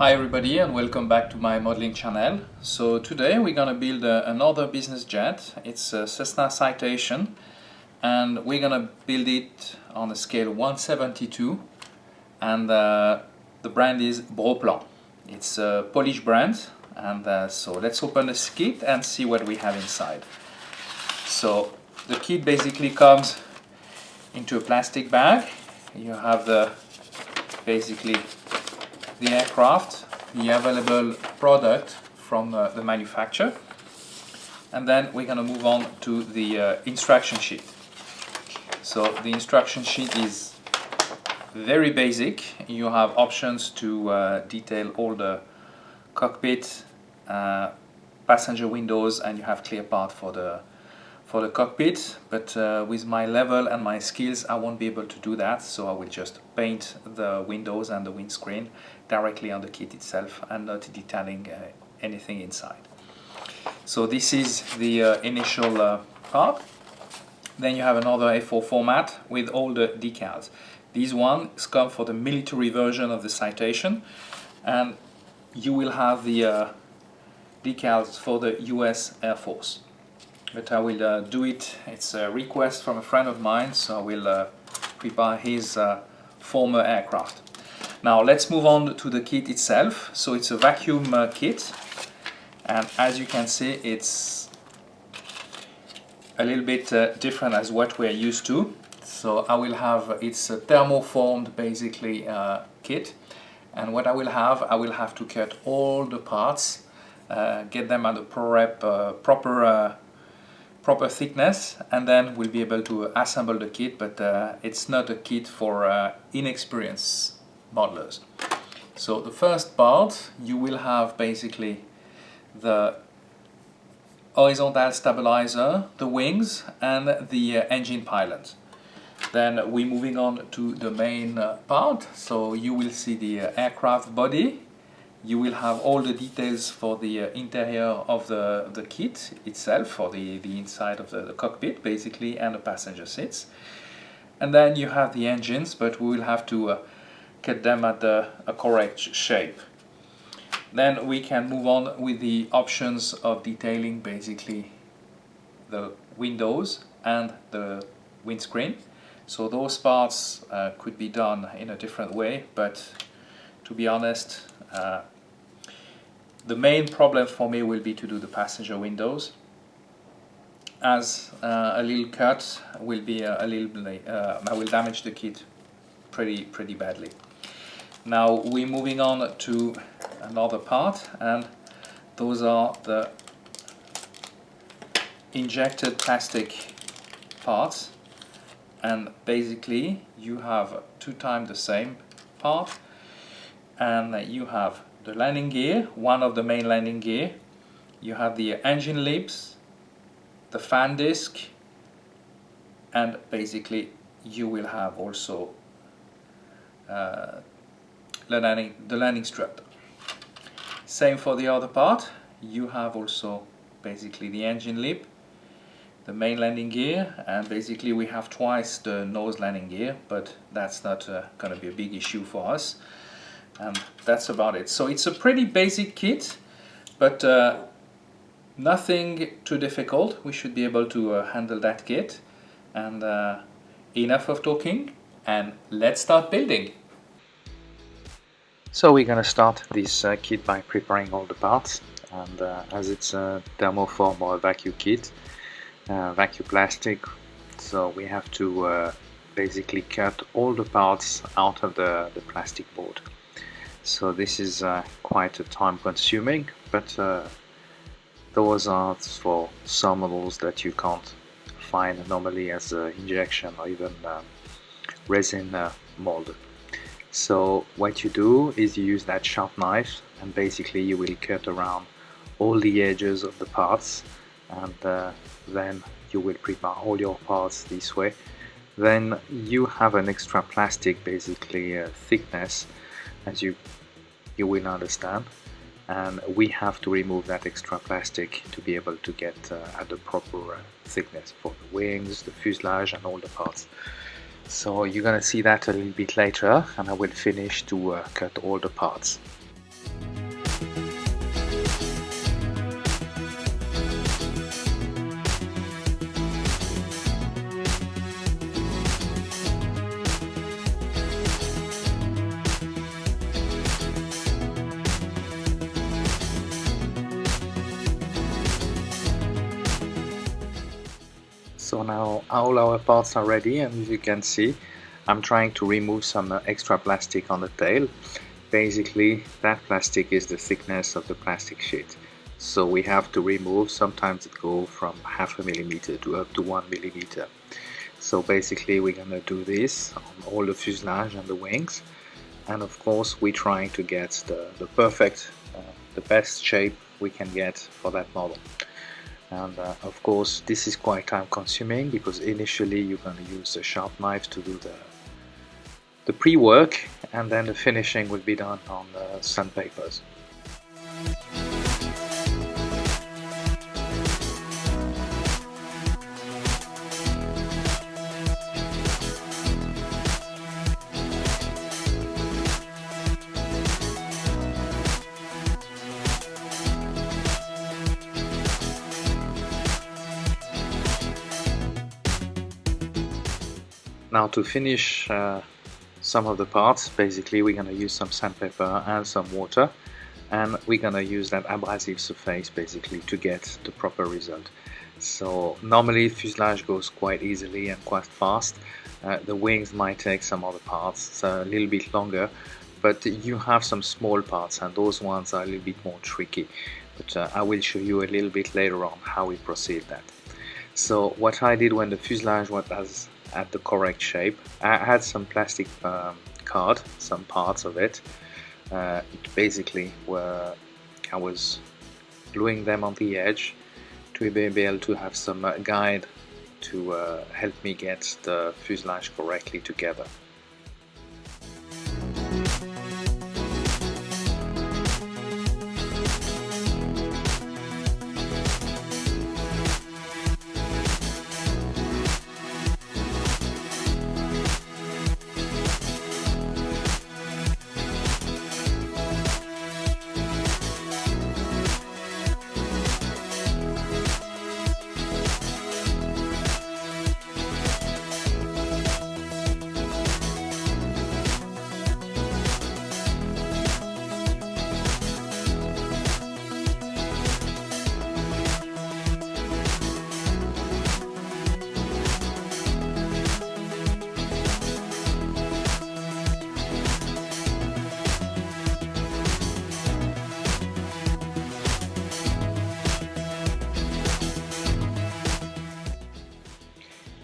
Hi everybody and welcome back to my modeling channel. So today we're gonna build another business jet. It's a Cessna Citation and we're gonna build it on a scale 172 and the brand is Broplan. It's a Polish brand and so let's open this kit and see what we have inside. So the kit basically comes into a plastic bag. You have basically the aircraft, the available product from the manufacturer, and then we're going to move on to the instruction sheet. So the instruction sheet is very basic. You have options to detail all the cockpit, passenger windows, and you have clear part for the cockpit, but with my level and my skills I won't be able to do that, so I will just paint the windows and the windscreen directly on the kit itself and not detailing anything inside. So this is the initial part. Then you have another A4 format with all the decals. These ones come for the military version of the Citation, and you will have the decals for the US Air Force. But I will do it, it's a request from a friend of mine, so I will prepare his former aircraft. Now let's move on to the kit itself. So it's a vacuum kit, and as you can see it's a little bit different as what we're used to. So I will have, it's a thermoformed basically kit, and what I will have to cut all the parts, get them at the proper thickness, and then we'll be able to assemble the kit, but it's not a kit for inexperienced modelers. So the first part, you will have basically the horizontal stabilizer, the wings, and the engine pilot. Then we're moving on to the main part. So you will see the aircraft body. You will have all the details for the interior of the kit itself, for the inside of the cockpit basically, and the passenger seats. And then you have the engines, but we will have to cut them at a correct shape. Then we can move on with the options of detailing basically the windows and the windscreen. So those parts could be done in a different way, but to be honest, the main problem for me will be to do the passenger windows, as a little cut will be I will damage the kit pretty badly. Now we're moving on to another part, and those are the injected plastic parts, and basically you have 2 times the same part, and you have the landing gear, one of the main landing gear, you have the engine lips, the fan disc, and basically you will have also the landing strut. Same for the other part, you have also basically the engine lip, the main landing gear, and basically we have twice the nose landing gear, but that's not going to be a big issue for us. And that's about it. So it's a pretty basic kit, but nothing too difficult. We should be able to handle that kit. And enough of talking, and let's start building. So we're gonna start this kit by preparing all the parts, and as it's a thermoform or a vacuum kit, vacuum plastic, so we have to basically cut all the parts out of the plastic board. So this is quite a time consuming, but those are for some models that you can't find normally as injection or even resin mold. So what you do is you use that sharp knife, and basically you will cut around all the edges of the parts, and then you will prepare all your parts this way. Then you have an extra plastic basically thickness, as you will understand, and we have to remove that extra plastic to be able to get at the proper thickness for the wings, the fuselage, and all the parts. So you're gonna see that a little bit later, and I will finish to cut all the parts. So now all our parts are ready, and as you can see, I'm trying to remove some extra plastic on the tail. Basically, that plastic is the thickness of the plastic sheet. So we have to remove, sometimes it goes from 0.5 millimeter to up to 1 millimeter. So basically we're gonna do this on all the fuselage and the wings. And of course we're trying to get the perfect, the best shape we can get for that model. And of course this is quite time consuming, because initially you're going to use a sharp knife to do the pre-work, and then the finishing will be done on the sandpapers. Now to finish some of the parts, basically we're going to use some sandpaper and some water, and we're going to use that abrasive surface basically to get the proper result. So normally fuselage goes quite easily and quite fast. The wings might take some other parts a little bit longer, but you have some small parts and those ones are a little bit more tricky. But I will show you a little bit later on how we proceed that. So what I did when the fuselage was at the correct shape, I had some plastic card, some parts of it. Basically were, I was gluing them on the edge to be able to have some guide to help me get the fuselage correctly together.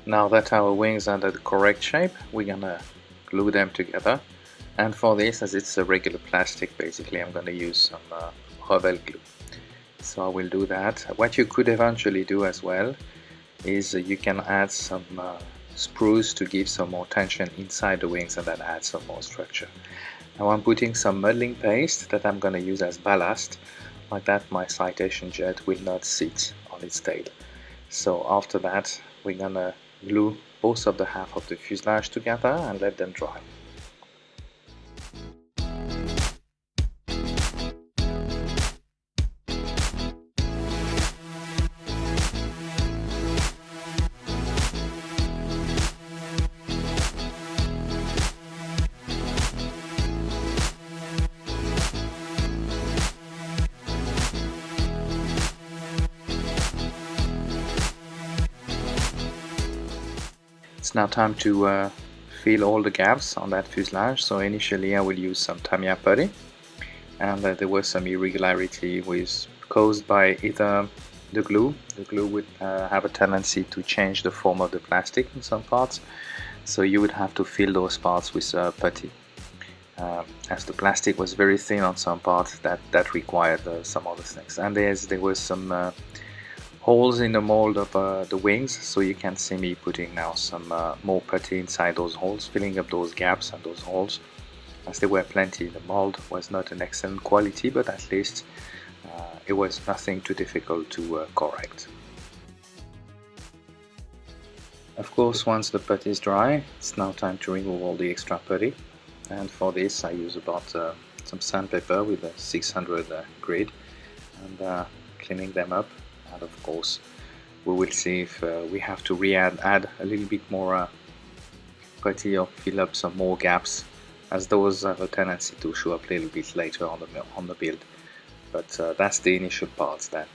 Now that our wings are the correct shape, we're gonna glue them together. And for this, as it's a regular plastic, basically I'm gonna use some Revel glue. So I will do that. What you could eventually do as well is you can add some spruce to give some more tension inside the wings and then add some more structure. Now I'm putting some modeling paste that I'm gonna use as ballast. Like that my Citation jet will not sit on its tail. So after that we're gonna glue both of the half of the fuselage together and let them dry. It's now time to fill all the gaps on that fuselage. So initially I will use some Tamiya putty, and there was some irregularity caused by either the glue. The glue would have a tendency to change the form of the plastic in some parts, so you would have to fill those parts with putty. As the plastic was very thin on some parts, that required some other things. And there was some holes in the mold of the wings, so you can see me putting now some more putty inside those holes, filling up those gaps and those holes. As there were plenty, the mold was not an excellent quality, but at least it was nothing too difficult to correct. Of course, once the putty is dry, it's now time to remove all the extra putty, and for this I use about some sandpaper with a 600 grit, and cleaning them up. And of course we will see if we have to add a little bit more putty or fill up some more gaps, as those have a tendency to show up a little bit later on the build. But that's the initial parts then.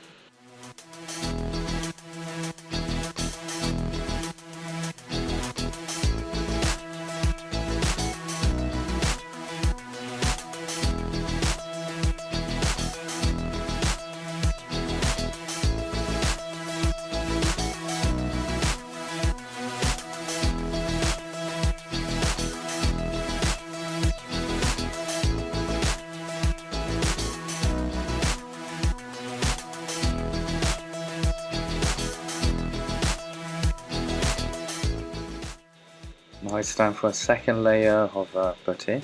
Now it's time for a second layer of putty,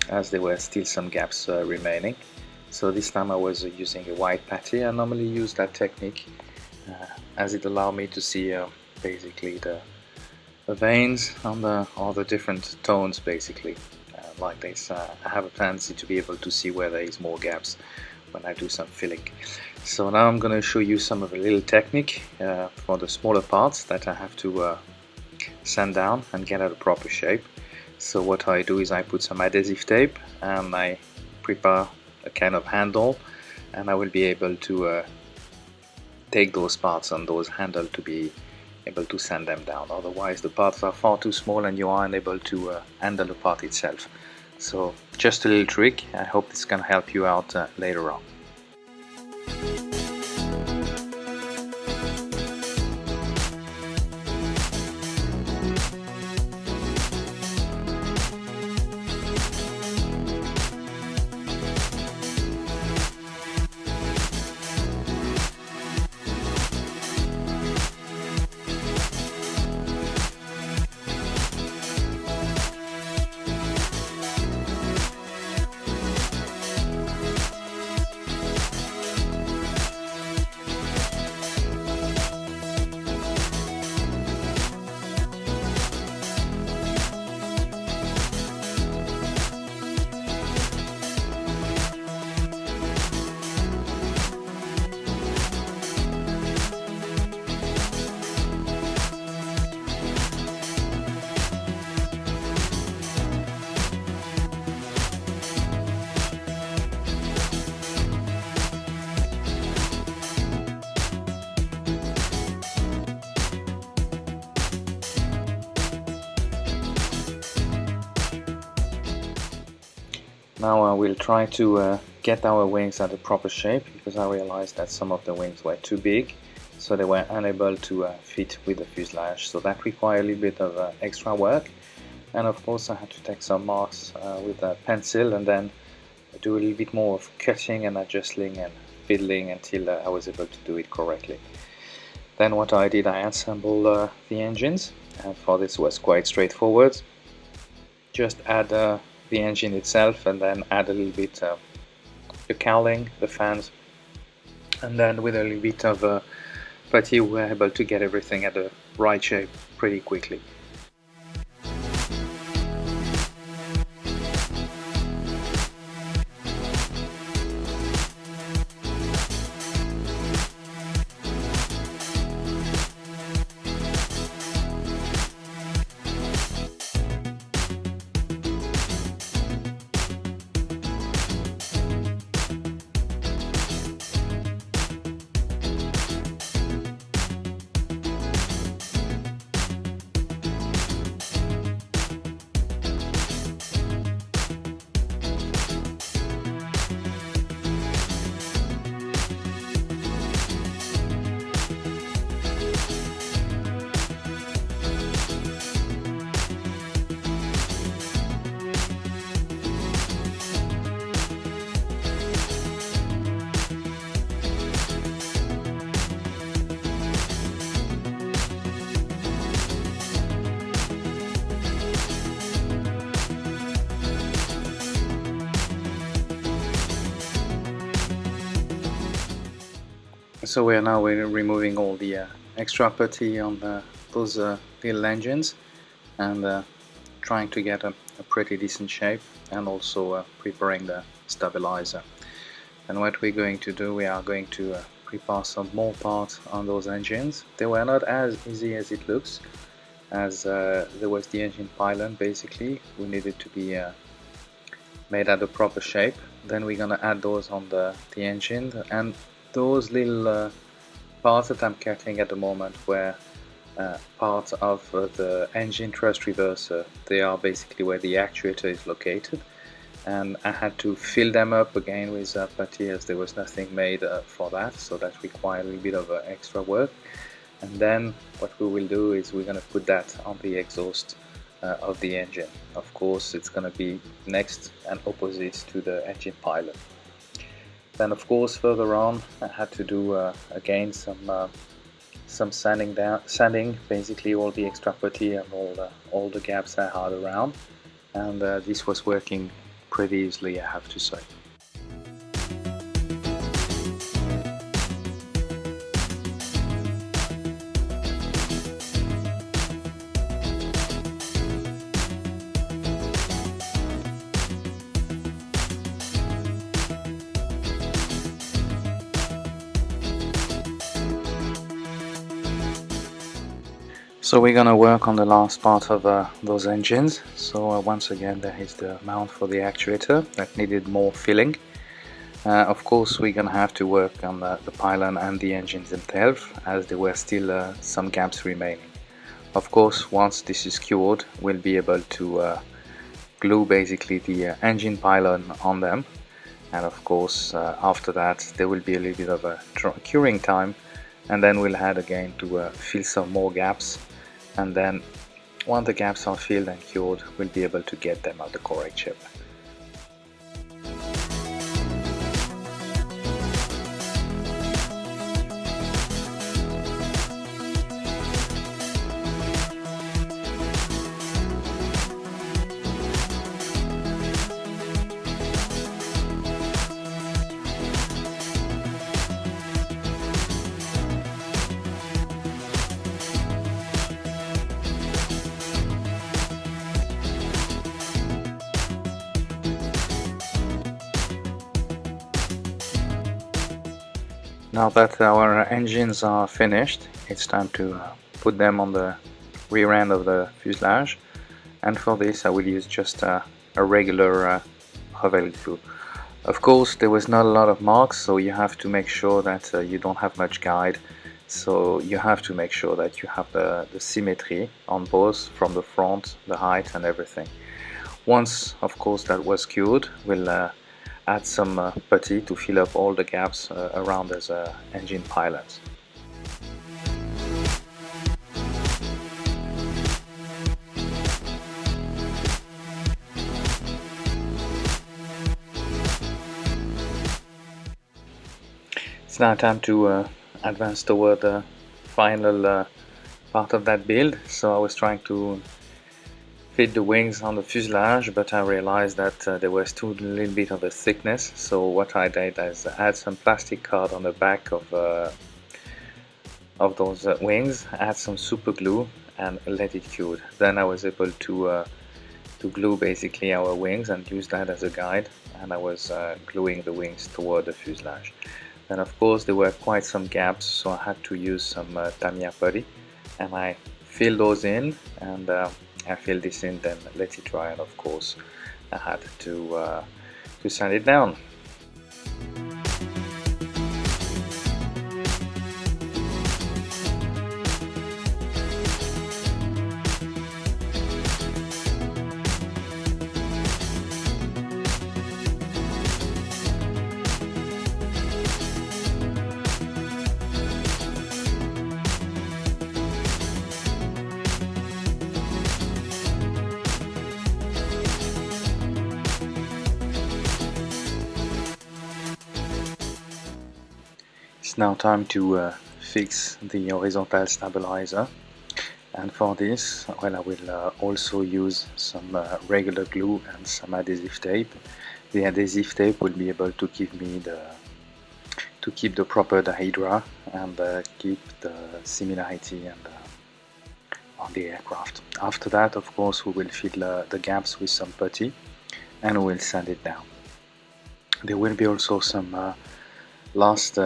as there were still some gaps remaining. So this time I was using a white putty. I normally use that technique as it allowed me to see basically the veins on all the different tones basically. Like this, I have a tendency to be able to see where there is more gaps when I do some filling. So now I'm going to show you some of the little technique for the smaller parts that I have to sand down and get at a proper shape. So what I do is I put some adhesive tape and I prepare a kind of handle, and I will be able to take those parts on those handles to be able to sand them down. Otherwise the parts are far too small and you are unable to handle the part itself. So just a little trick. I hope this can help you out later on. Now we'll try to get our wings at a proper shape, because I realized that some of the wings were too big, so they were unable to fit with the fuselage. So that required a little bit of extra work, and of course I had to take some marks with a pencil and then do a little bit more of cutting and adjusting and fiddling until I was able to do it correctly. Then what I did, I assembled the engines, and for this was quite straightforward. Just add the engine itself and then add a little bit the cowling, the fans, and then with a little bit of putty we were able to get everything at the right shape pretty quickly. So we are now removing all the extra putty on those little engines, and trying to get a pretty decent shape, and also preparing the stabilizer. And what we're going to do, we are going to prepare some more parts on those engines. They were not as easy as it looks, as there was the engine pylon basically who needed to be made at a proper shape. Then we're gonna add those on the engine, and those little parts that I'm cutting at the moment were part of the engine thrust reverser. They are basically where the actuator is located, and I had to fill them up again with putty, as there was nothing made for that, so that required a little bit of extra work. And then what we will do is we're going to put that on the exhaust of the engine. Of course it's going to be next and opposite to the engine pylon. Then of course further on I had to do again some some sanding basically all the extra putty and all the gaps I had around, and this was working pretty easily, I have to say. So we're gonna work on the last part of those engines. So once again, there is the mount for the actuator that needed more filling. Of course, we're gonna have to work on the pylon and the engines themselves, as there were still some gaps remaining. Of course, once this is cured, we'll be able to glue basically the engine pylon on them, and of course after that there will be a little bit of a curing time, and then we'll add again to fill some more gaps, and then once the gaps are filled and cured, we'll be able to get them at the correct shape. Now that our engines are finished, it's time to put them on the rear end of the fuselage, and for this I will use just a regular Revel glue. Of course, there was not a lot of marks, so you have to make sure that you don't have much guide, so you have to make sure that you have the symmetry on both, from the front, the height and everything. Once of course that was cured, we'll add some putty to fill up all the gaps around those engine pylons. It's now time to advance toward the final part of that build. So I was trying to fit the wings on the fuselage, but I realized that there was still a little bit of a thickness, so what I did is add some plastic card on the back of those wings, add some super glue and let it cure. Then I was able to glue basically our wings and use that as a guide, and I was gluing the wings toward the fuselage. Then of course there were quite some gaps, so I had to use some Tamiya putty, and I filled those in, and I filled this in, then let it dry, and of course I had to sand it down. It's now time to fix the horizontal stabilizer, and for this, well, I will also use some regular glue and some adhesive tape. The adhesive tape will be able to give me keep the proper dihedra and keep the similarity and on the aircraft. After that, of course, we will fill the gaps with some putty and we will sand it down. There will be also some last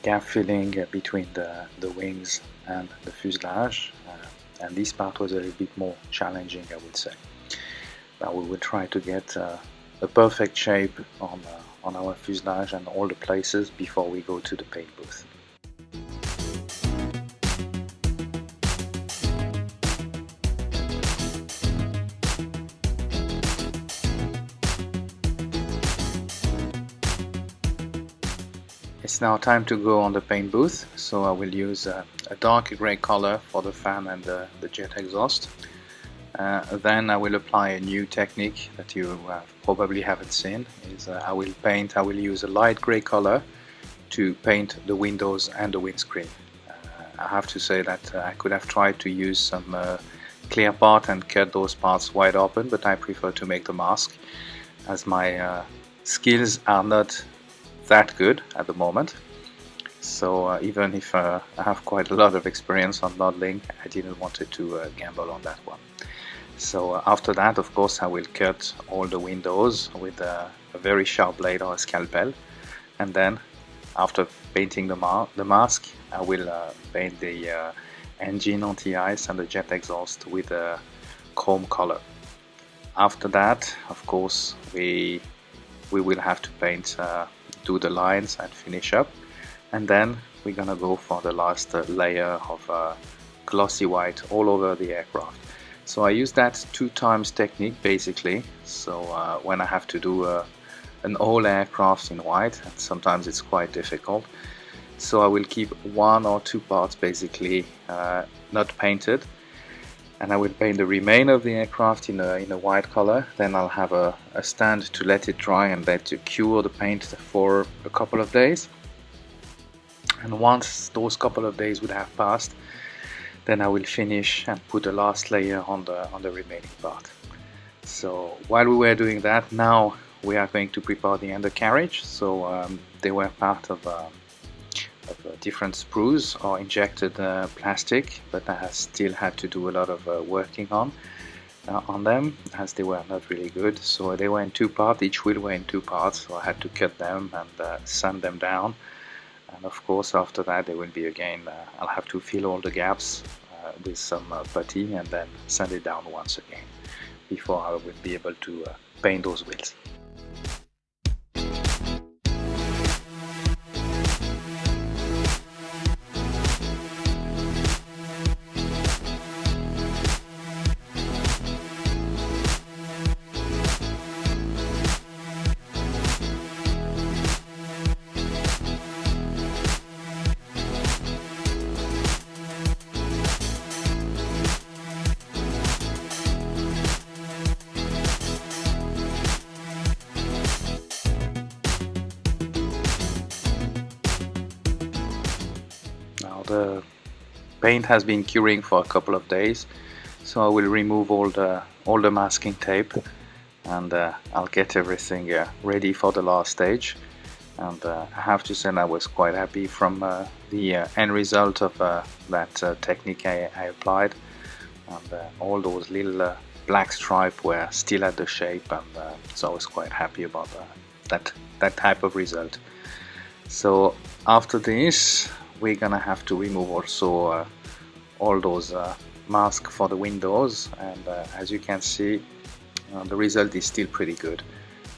gap filling between the wings and the fuselage, and this part was a little bit more challenging, I would say. But we will try to get a perfect shape on our fuselage and all the places before we go to the paint booth. It's now time to go on the paint booth, so I will use a dark grey color for the fan and the jet exhaust. Then I will apply a new technique that you probably haven't seen. I will use a light grey color to paint the windows and the windscreen. I have to say that I could have tried to use some clear part and cut those parts wide open, but I prefer to make the mask as my skills are not that good at the moment. So even if I have quite a lot of experience on modeling, I didn't want to gamble on that one. So after that, of course, I will cut all the windows with a very sharp blade or a scalpel, and then after painting the mask, I will paint the engine anti-ice and the jet exhaust with a chrome color. After that, of course, we will have to paint, do the lines and finish up, and then we're gonna go for the last layer of glossy white all over the aircraft. So I use that 2 times technique basically. So when I have to do an whole aircraft in white, and sometimes it's quite difficult, so I will keep 1 or 2 parts basically not painted, and I will paint the remainder of the aircraft in a white color. Then I'll have a stand to let it dry and let to cure the paint for a couple of days. And once those couple of days would have passed, then I will finish and put the last layer on the remaining part. So while we were doing that, now we are going to prepare the undercarriage. So they were part of different sprues or injected plastic, but I still had to do a lot of working on them, as they were not really good. So they were in 2 parts, each wheel were in 2 parts, so I had to cut them and sand them down. And of course after that they will be again, I'll have to fill all the gaps with some putty and then sand it down once again before I will be able to paint those wheels. The paint has been curing for a couple of days, so I will remove all the masking tape, and I'll get everything ready for the last stage. And I have to say I was quite happy from the end result of that technique I applied, and all those little black stripes were still at the shape, and so I was quite happy about that type of result. So after this we're gonna have to remove also all those masks for the windows, and as you can see the result is still pretty good.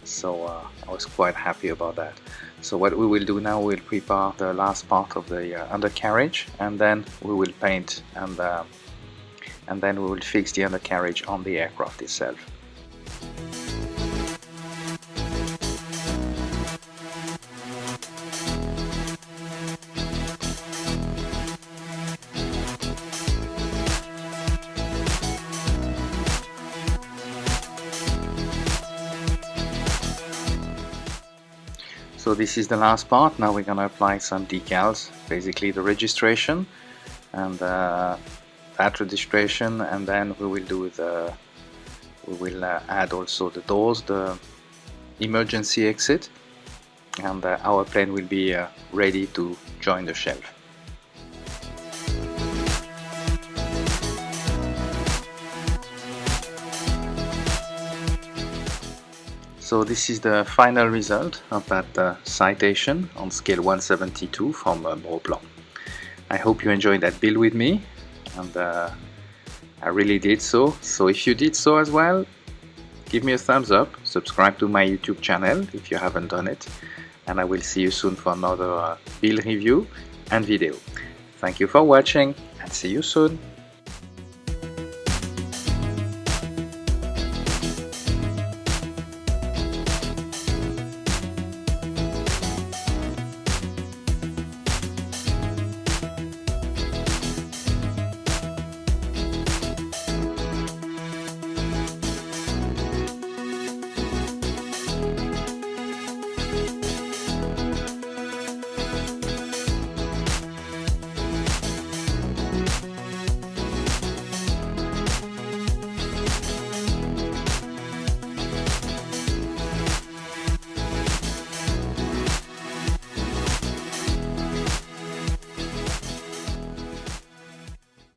So I was quite happy about that. So what we will do now, we'll prepare the last part of the undercarriage, and then we will paint, and then we will fix the undercarriage on the aircraft itself. So this is the last part. Now we're gonna apply some decals, basically the registration and that registration, and then we will do add also the doors, the emergency exit, and our plane will be ready to join the shelf. So this is the final result of that citation on scale 172 from Broplan. I hope you enjoyed that build with me, and I really did so. So if you did so as well, give me a thumbs up, subscribe to my YouTube channel if you haven't done it, and I will see you soon for another build review and video. Thank you for watching, and see you soon.